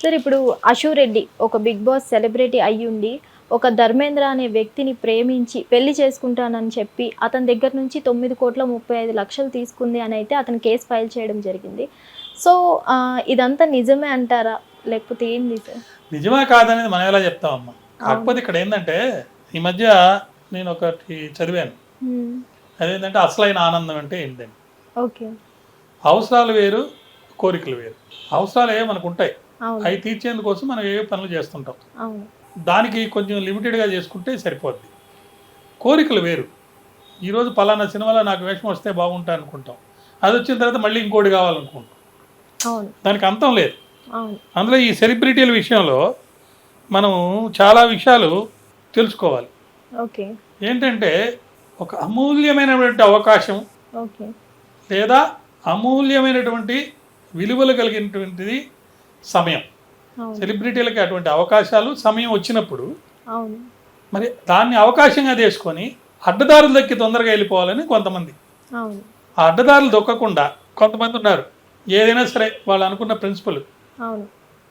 Sir ఇప్పుడు అశు రెడ్డి ఒక big boss celebrity అయ్యుండి ఒక ధర్మేంద్ర అనే వ్యక్తిని ప్రేమించి పెళ్లి చేసుకుంటానని చెప్పి అతని దగ్గర నుంచి 9,35,00,000 తీసుకుంది అని అయితే అతను కేసు ఫైల్ చేయడం జరిగింది. సో ఇదంతా నిజమే అంటారా లేకపోతే ఏంది సార్? నిజమా కాదనేది మనం ఎలా చెప్తామమ్మా. కాకపోతే ఇక్కడ ఏంటంటే ఈ మధ్య నేను ఒకటి చదివాను. అదేంటంటే అసలైన ఆనందం అంటే ఏంటండి, ఓకే, అవసరాలు వేరు, కోరికలు వేరు. అవసరాలు ఏ మనకు ఉంటాయి, అవి తీర్చేందుకోసం మనం ఏ పనులు చేస్తుంటాం. దానికి కొంచెం లిమిటెడ్గా చేసుకుంటే సరిపోద్ది. కోరికలు వేరు. ఈరోజు పలానా సినిమాలో నాకు వేషం వస్తే బాగుంటా అనుకుంటాం, అది వచ్చిన తర్వాత మళ్ళీ ఇంకోటి కావాలనుకుంటాం. దానికి అంతం లేదు. అందులో ఈ సెలబ్రిటీల విషయంలో మనం చాలా విషయాలు తెలుసుకోవాలి. ఏంటంటే ఒక అమూల్యమైనటువంటి అవకాశం లేదా అమూల్యమైనటువంటి విలువలు కలిగినటువంటిది సమయం. సెలబ్రిటీలకి అటువంటి అవకాశాలు సమయం వచ్చినప్పుడు మరి దాన్ని అవకాశంగా తీసుకొని అడ్డదారులు దక్కి తొందరగా వెళ్ళిపోవాలని కొంతమంది, ఆ అడ్డదారులు దొక్కకుండా కొంతమంది ఉన్నారు. ఏదైనా సరే వాళ్ళు అనుకున్న ప్రిన్సిపల్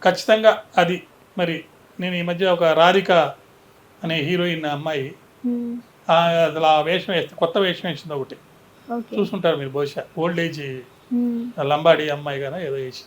ఖచ్చితంగా అది. మరి నేను ఈ మధ్య ఒక రాధిక అనే హీరోయిన్ అమ్మాయి అసలు ఆ వేషం వేస్తే, కొత్త వేషం వేసింది ఒకటి, చూసుకుంటారు మీరు బహుశా, ఓల్డ్ ఏజ్ లంబాడి అమ్మాయి కదా ఏదో వేసి,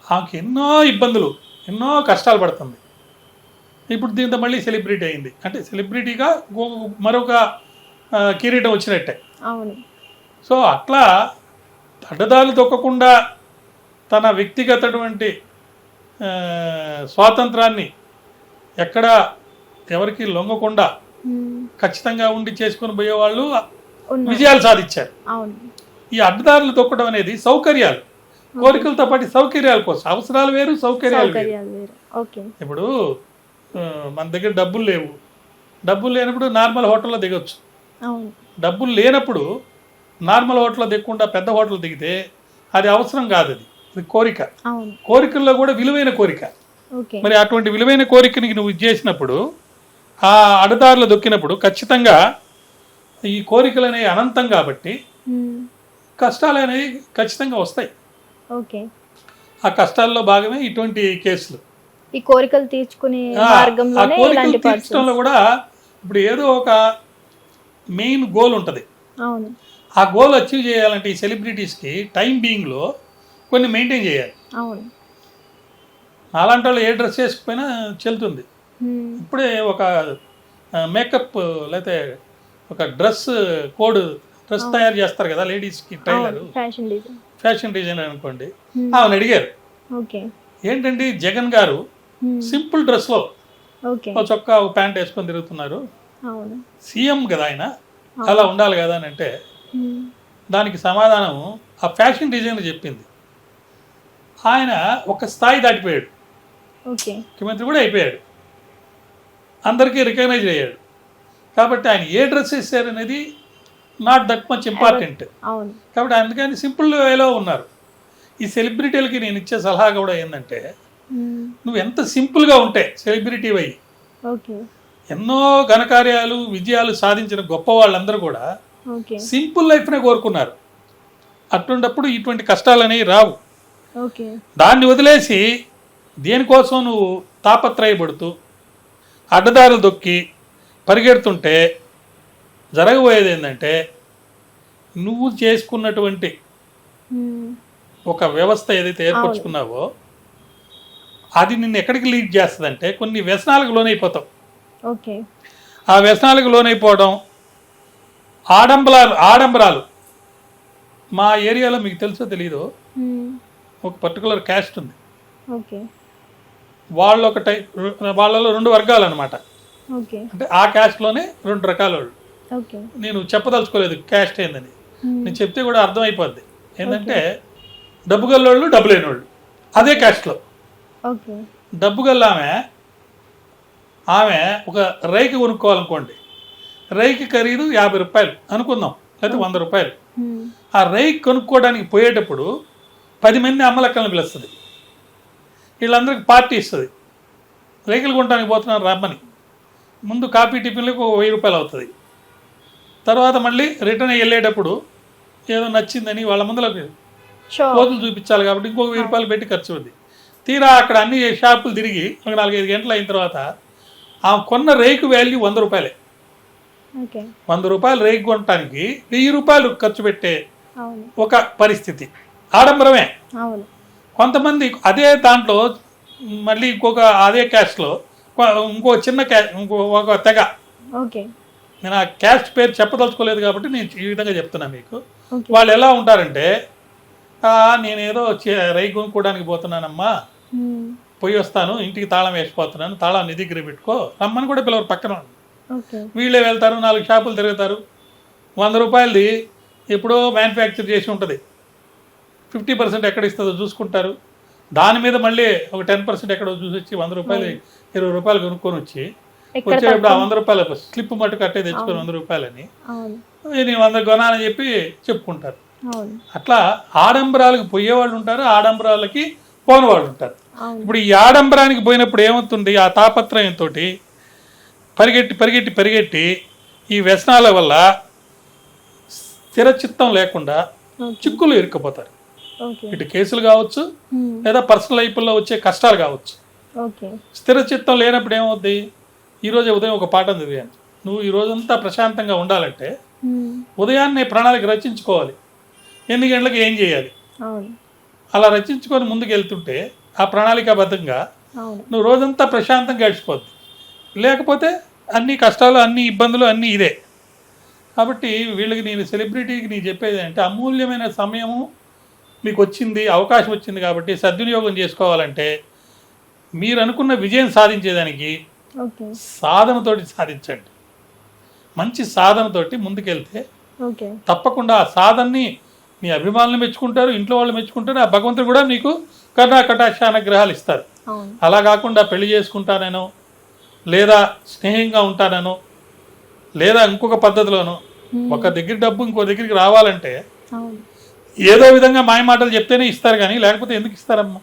ఆమెకి ఎన్నో ఇబ్బందులు, ఎన్నో కష్టాలు పడుతుంది. ఇప్పుడు దీంతో మళ్ళీ సెలబ్రిటీ అయింది అంటే సెలబ్రిటీగా మరొక కిరీటం వచ్చినట్టే. సో అట్లా అడ్డదారులు తొక్కకుండా తన వ్యక్తిగతటువంటి స్వాతంత్రాన్ని ఎక్కడ ఎవరికి లొంగకుండా ఖచ్చితంగా ఉండి చేసుకుని పోయేవాళ్ళు విజయాలు సాధించారు. ఈ అడ్డదారులు తొక్కడం అనేది సౌకర్యాలు, కోరికలతో పాటు సౌకర్యాల కోసం. అవసరాలు వేరు, సౌకర్యాలు వేరు. ఇప్పుడు మన దగ్గర డబ్బులు లేవు, డబ్బులు లేనప్పుడు నార్మల్ హోటల్లో దిగొచ్చు. డబ్బులు లేనప్పుడు నార్మల్ హోటల్లో దిగకుండా పెద్ద హోటల్ దిగితే అది అవసరం కాదు, అది కోరిక. కోరికల్లో కూడా విలువైన కోరిక. మరి అటువంటి విలువైన కోరికని నువ్వు చేసినప్పుడు, ఆ అడ్డదారులు దొక్కినప్పుడు ఖచ్చితంగా ఈ కోరికలు అనేవి అనంతం కాబట్టి కష్టాలు అనేవి ఖచ్చితంగా వస్తాయి. ఆ కష్టాల్లో భాగమే ఇటువంటి కేసులు. ఈ కోరికలు తీర్చుకునే మార్గంలోనే ఇలాంటి తీర్చడంలో కూడా ఇప్పుడు ఏదో ఒక మెయిన్ గోల్ ఉంటుంది. ఆ గోల్ అచీవ్ చేయాలంటే ఈ సెలబ్రిటీస్కి టైం బీయింగ్లో కొన్ని మెయింటైన్ చేయాలి. అలాంటి వాళ్ళు ఏ డ్రెస్ వేసుకుపోయినా చెల్లుతుంది. ఇప్పుడే ఒక మేకప్ లేకపోతే ఒక డ్రెస్ కోడ్ డ్రెస్ తయారు చేస్తారు కదా లేడీస్కి, టైలర్, ఫ్యాషన్ డిజైనర్ అనుకోండి, ఆమెను అడిగారు ఏంటంటే జగన్ గారు సింపుల్ డ్రెస్లో చొక్కా ఒక ప్యాంట్ వేసుకొని తిరుగుతున్నారు, సీఎం కదా ఆయన, అలా ఉండాలి కదా అని అంటే దానికి సమాధానం ఆ ఫ్యాషన్ డిజైనర్ చెప్పింది. ఆయన ఒక స్థాయి దాటిపోయాడు, ముఖ్యమంత్రి కూడా అయిపోయాడు, అందరికీ రికగ్నైజ్ అయ్యాడు. కాబట్టి ఆయన ఏ డ్రెస్ వేసారు అనేది నాట్ దట్ మచ్ ఇంపార్టెంట్. కాబట్టి అందుకని సింపుల్ వేలో ఉన్నారు. ఈ సెలబ్రిటీలకి నేను ఇచ్చే సలహా కూడా ఏంటంటే, నువ్వు ఎంత సింపుల్గా ఉంటే సెలబ్రిటీ అయ్యి ఎన్నో ఘనకార్యాలు విజయాలు సాధించిన గొప్ప వాళ్ళందరూ కూడా సింపుల్ లైఫ్నే కోరుకున్నారు. అటువంటిప్పుడు ఇటువంటి కష్టాలు అనేవి రావు. దాన్ని వదిలేసి దేనికోసం నువ్వు తాపత్రయపడుతూ అడ్డదారులు దొక్కి పరిగెడుతుంటే జరగబోయేది ఏంటంటే, నువ్వు చేసుకున్నటువంటి ఒక వ్యవస్థ ఏదైతే ఏర్పరచుకున్నావో అది నిన్ను ఎక్కడికి లీడ్ చేస్తుందంటే కొన్ని వ్యసనాలకు లోనైపోతావు. ఆ వ్యసనాలకు లోనైపోవడం, ఆడంబరాలు. మా ఏరియాలో మీకు తెలుసో తెలీదో ఒక పర్టికులర్ క్యాస్ట్ ఉంది. వాళ్ళు ఒక వాళ్ళలో 2 వర్గాలు అనమాట. అంటే ఆ క్యాస్ట్లోనే 2 రకాల వాళ్ళు. నేను చెప్పదలుచుకోలేదు క్యాస్ట్ ఏందని, నేను చెప్తే కూడా అర్థమైపోద్ది. ఏంటంటే డబ్బు గల్లోళ్ళు, డబ్బు లేని వాళ్ళు అదే క్యాస్ట్లో. డబ్బు గల్ల ఆమె ఒక రైకి కొనుక్కోవాలనుకోండి, రైకి ఖరీదు 50 రూపాయలు అనుకుందాం, లేకపోతే 100 రూపాయలు. ఆ రైకి కొనుక్కోవడానికి పోయేటప్పుడు 10 మంది అమ్మలక్కలను పిలుస్తుంది, వీళ్ళందరికీ పార్టీ ఇస్తుంది. రైకులు కొనడానికి పోతున్నారు రమ్మని, ముందు కాఫీ టిఫిన్లకు 1000 రూపాయలు అవుతుంది. తర్వాత మళ్ళీ రిటర్న్ వెళ్ళేటప్పుడు ఏదో నచ్చిందని వాళ్ళ ముందులో పోతులు చూపించాలి కాబట్టి ఇంకొక 1000 రూపాయలు పెట్టి ఖర్చు అవుతుంది. తీరా అక్కడ అన్ని షాపులు తిరిగి ఒక 4-5 గంటలు అయిన తర్వాత ఆ కొన్న రేకు వాల్యూ 100 రూపాయలే. ఓకే. 100 రూపాయలు రేకు కొనడానికి 1000 రూపాయలు ఖర్చు పెట్టే అవును. ఒక పరిస్థితి ఆడంబరమే. అవును. కొంతమంది అదే దాంట్లో మళ్ళీ ఇంకొక అదే క్యాస్ట్లో ఇంకో చిన్న ఒక తెగ, ఓకే. నేను ఆ క్యాస్ట్ పేరు చెప్పదలుచుకోలేదు కాబట్టి నేను ఈ విధంగా చెప్తున్నా మీకు. ఓకే. వాళ్ళు ఎలా ఉంటారంటే నేనేదో రైలు కొనుక్కోవడానికి పోతున్నానమ్మా, పోయి వస్తాను, ఇంటికి తాళం వేసిపోతున్నాను, తాళం నీ దగ్గర పెట్టుకో రమ్మని కూడా పిలవరు పక్కన. ఓకే. వీళ్ళే వెళ్తారు, 4 షాపులు తిరుగుతారు. 100 రూపాయలది ఎప్పుడో మ్యానుఫ్యాక్చర్ చేసి ఉంటుంది, 50% ఎక్కడ ఇస్తుందో చూసుకుంటారు. దాని మీద మళ్ళీ ఒక 10% ఎక్కడో చూసి వచ్చి 100 రూపాయలు 20 రూపాయలు కొనుక్కొని వచ్చి వచ్చేటప్పుడు ఆ 100 రూపాయల స్లిప్ మట్టు కట్టే తెచ్చుకొని 100 రూపాయలని నేను 100 కొనాలని చెప్పి చెప్పుకుంటారు. అట్లా ఆడంబరాలకు పోయేవాళ్ళు ఉంటారు, ఆడంబరాలకి పోని వాళ్ళు ఉంటారు. ఇప్పుడు ఈ ఆడంబరానికి పోయినప్పుడు ఏమవుతుంది, ఆ తాపత్రయంతో పరిగెట్టి పరిగెట్టి పరిగెట్టి ఈ వ్యసనాల వల్ల స్థిరచిత్తం లేకుండా చిక్కులు ఇరుక్కుపోతారు. ఇటు కేసులు కావచ్చు, లేదా పర్సనల్ లైఫ్లో వచ్చే కష్టాలు కావచ్చు. స్థిరచిత్తం లేనప్పుడు ఏమవుద్ది, ఈరోజు ఉదయం ఒక పాఠం చదివాను, నువ్వు ఈ రోజంతా ప్రశాంతంగా ఉండాలంటే ఉదయాన్నే ప్రణాళిక రచించుకోవాలి, ఎన్ని గంటలకు ఏం చేయాలి. అలా రచించుకొని ముందుకు వెళ్తుంటే ఆ ప్రణాళికాబద్ధంగా నువ్వు రోజంతా ప్రశాంతంగా గడిచిపోద్ది. లేకపోతే అన్ని కష్టాలు, అన్ని ఇబ్బందులు, అన్నీ ఇదే. కాబట్టి వీళ్ళకి నేను సెలబ్రిటీకి నేను చెప్పేది అంటే అమూల్యమైన సమయము మీకు వచ్చింది, అవకాశం వచ్చింది కాబట్టి సద్వినియోగం చేసుకోవాలంటే మీరు అనుకున్న విజయం సాధించేదానికి సాధనతోటి సాధించండి. మంచి సాధనతోటి ముందుకెళ్తే తప్పకుండా ఆ సాధనని మీ అభిమానులు మెచ్చుకుంటారు, ఇంట్లో వాళ్ళు మెచ్చుకుంటారు, ఆ భగవంతుడు కూడా మీకు కరుణా కటాక్ష అనుగ్రహాలు ఇస్తారు. అలా కాకుండా పెళ్లి చేసుకుంటానో, లేదా స్నేహంగా ఉంటానో, లేదా ఇంకొక పద్ధతిలోనో ఒక దగ్గర డబ్బు ఇంకో దగ్గరికి రావాలంటే ఏదో విధంగా మాయ మాటలు చెప్తేనే ఇస్తారు, కానీ లేకపోతే ఎందుకు ఇస్తారమ్మా,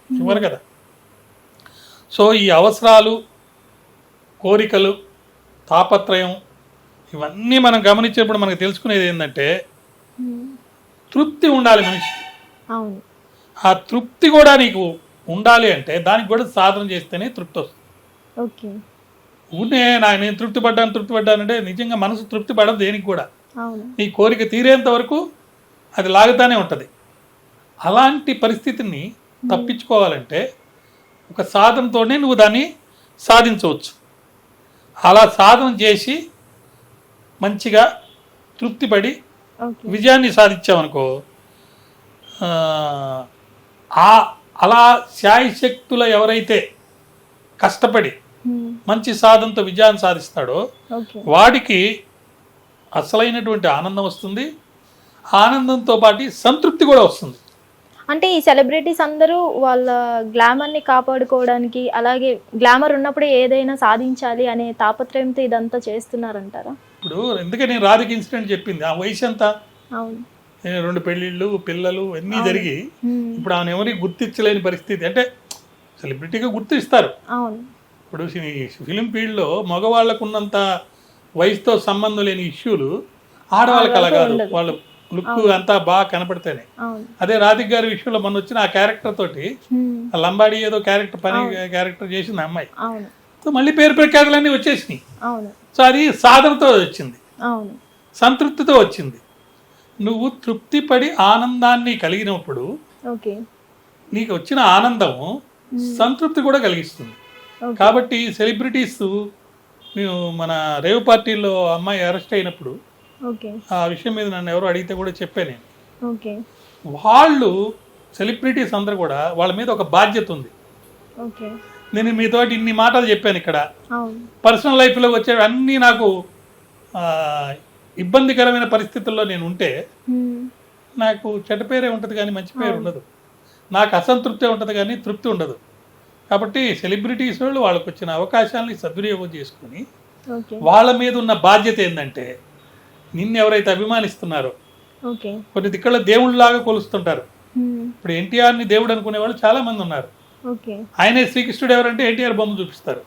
ఇవ్వరు కదా. సో ఈ అవసరాలు, కోరికలు, తాపత్రయం ఇవన్నీ మనం గమనించినప్పుడు మనకు తెలుసుకునేది ఏంటంటే తృప్తి ఉండాలి మనిషికి. ఆ తృప్తి కూడా నీకు ఉండాలి అంటే దానికి కూడా సాధన చేస్తేనే తృప్తి వస్తుంది. ఊనే నేను తృప్తి పడ్డానంటే నిజంగా మనసు తృప్తి పడదు దేనికి కూడా. నీ కోరిక తీరేంత వరకు అది లాగుతానే ఉంటుంది. అలాంటి పరిస్థితిని తప్పించుకోవాలంటే ఒక సాధనతోనే నువ్వు దాన్ని సాధించవచ్చు. అలా సాధన చేసి మంచిగా తృప్తిపడి విజయాన్ని సాధించామనుకో, అలా శాయశక్తుల ఎవరైతే కష్టపడి మంచి సాధనతో విజయాన్ని సాధిస్తాడో వాడికి అసలైనటువంటి ఆనందం వస్తుంది. ఆనందంతో పాటు సంతృప్తి కూడా వస్తుంది. అంటే ఈ సెలబ్రిటీస్ అందరూ వాళ్ళ గ్లామర్ని కాపాడుకోవడానికి, అలాగే గ్లామర్ ఉన్నప్పుడే ఏదైనా సాధించాలి అనే తాపత్రయంతో ఇదంతా చేస్తున్నారంటారా? ఇప్పుడు ఎందుకని నేను రాధిక ఇన్సిడెంట్ చెప్పింది, ఆ వయసు ఎంత, 2 పెళ్ళిళ్ళు, పిల్లలు అన్నీ జరిగి ఇప్పుడు ఆమె ఎవరికి గుర్తించలేని పరిస్థితి. అంటే సెలబ్రిటీగా గుర్తిస్తారు. ఇప్పుడు ఫిలిం ఫీల్డ్లో మగవాళ్ళకు ఉన్నంత వయసుతో సంబంధం లేని ఇష్యూలు ఆడవాళ్ళకి అలా కాదు, వాళ్ళు లుక్ అంతా బాగా కనపడితేనే. అదే రాధిక గారి విషయంలో మొన్న వచ్చిన ఆ క్యారెక్టర్ తోటి లంబాడి ఏదో క్యారెక్టర్ చేసింది అమ్మాయి, సో మళ్ళీ పేరు ప్రఖ్యాతులన్నీ వచ్చేసినాయి. సో అది సాధనతో వచ్చింది, సంతృప్తితో వచ్చింది. నువ్వు తృప్తిపడి ఆనందాన్ని కలిగినప్పుడు నీకు వచ్చిన ఆనందము సంతృప్తి కూడా కలిగిస్తుంది. కాబట్టి సెలబ్రిటీస్, మేము మన రేవ్ పార్టీలో అమ్మాయి అరెస్ట్ అయినప్పుడు ఆ విషయం మీద నన్ను ఎవరు అడిగితే కూడా చెప్పాను నేను. వాళ్ళు సెలబ్రిటీస్ అందరూ కూడా వాళ్ళ మీద ఒక బాధ్యత ఉంది. నేను మీతో ఇన్ని మాటలు చెప్పాను ఇక్కడ, పర్సనల్ లైఫ్లో వచ్చే అన్నీ నాకు ఇబ్బందికరమైన పరిస్థితుల్లో నేను ఉంటే నాకు చెడ్డ పేరే ఉంటుంది కానీ మంచి పేరు ఉండదు, నాకు అసంతృప్తి ఉంటుంది కానీ తృప్తి ఉండదు. కాబట్టి సెలబ్రిటీస్ వాళ్ళు వాళ్ళకు వచ్చిన అవకాశాలని సద్వినియోగం చేసుకొని వాళ్ళ మీద ఉన్న బాధ్యత ఏంటంటే నిన్ను ఎవరైతే అభిమానిస్తున్నారో, కొన్ని దిక్కల దేవుళ్ళలాగా కొలుస్తుంటారు. ఇప్పుడు ఎన్టీఆర్ని దేవుడు అనుకునే వాళ్ళు చాలా మంది ఉన్నారు. ఆయనే శ్రీకృష్ణుడు ఎవరంటే ఎన్టీఆర్ బొమ్మ చూపిస్తారు,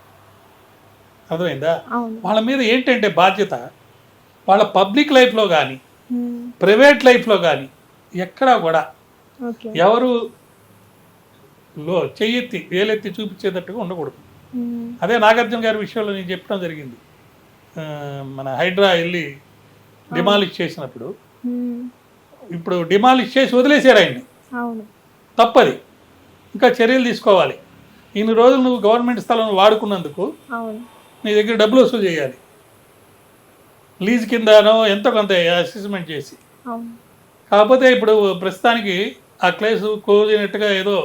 అర్థమైందా. వాళ్ళ మీద ఏంటంటే బాధ్యత, వాళ్ళ పబ్లిక్ లైఫ్లో కానీ ప్రైవేట్ లైఫ్లో కానీ ఎక్కడా కూడా ఎవరు చెయ్యెత్తి వేలెత్తి చూపించేటట్టుగా ఉండకూడదు. మ్మ్. అదే నాగార్జున గారి విషయంలో నేను చెప్పడం జరిగింది. మన హైడ్రా వెళ్ళి డిమాలిష్ చేసినప్పుడు, మ్మ్. ఇప్పుడు డిమాలిష్ చేసి వదిలేశారు ఆయన్ని, అవును. తప్పది, ఇంకా చర్యలు తీసుకోవాలి. ఇన్ని రోజులు నువ్వు గవర్నమెంట్ స్థలం వాడుకున్నందుకు అవును. నీ దగ్గర డబ్బులు వసూలు చేయాలి, లీజ్ కిందనో ఎంతో కొంత అసెస్మెంట్ చేసి. అవును. కాకపోతే ఇప్పుడు ప్రస్తుతానికి ఆ క్లేసు కోజినట్టుగా ఏదో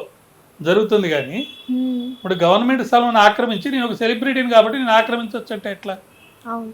జరుగుతుంది. కానీ మ్మ్. ఇప్పుడు గవర్నమెంట్ స్థలం ఆక్రమించి నేను ఒక సెలబ్రిటీని కాబట్టి నేను ఆక్రమించవచ్చు అంటే ఎట్లా? అవును.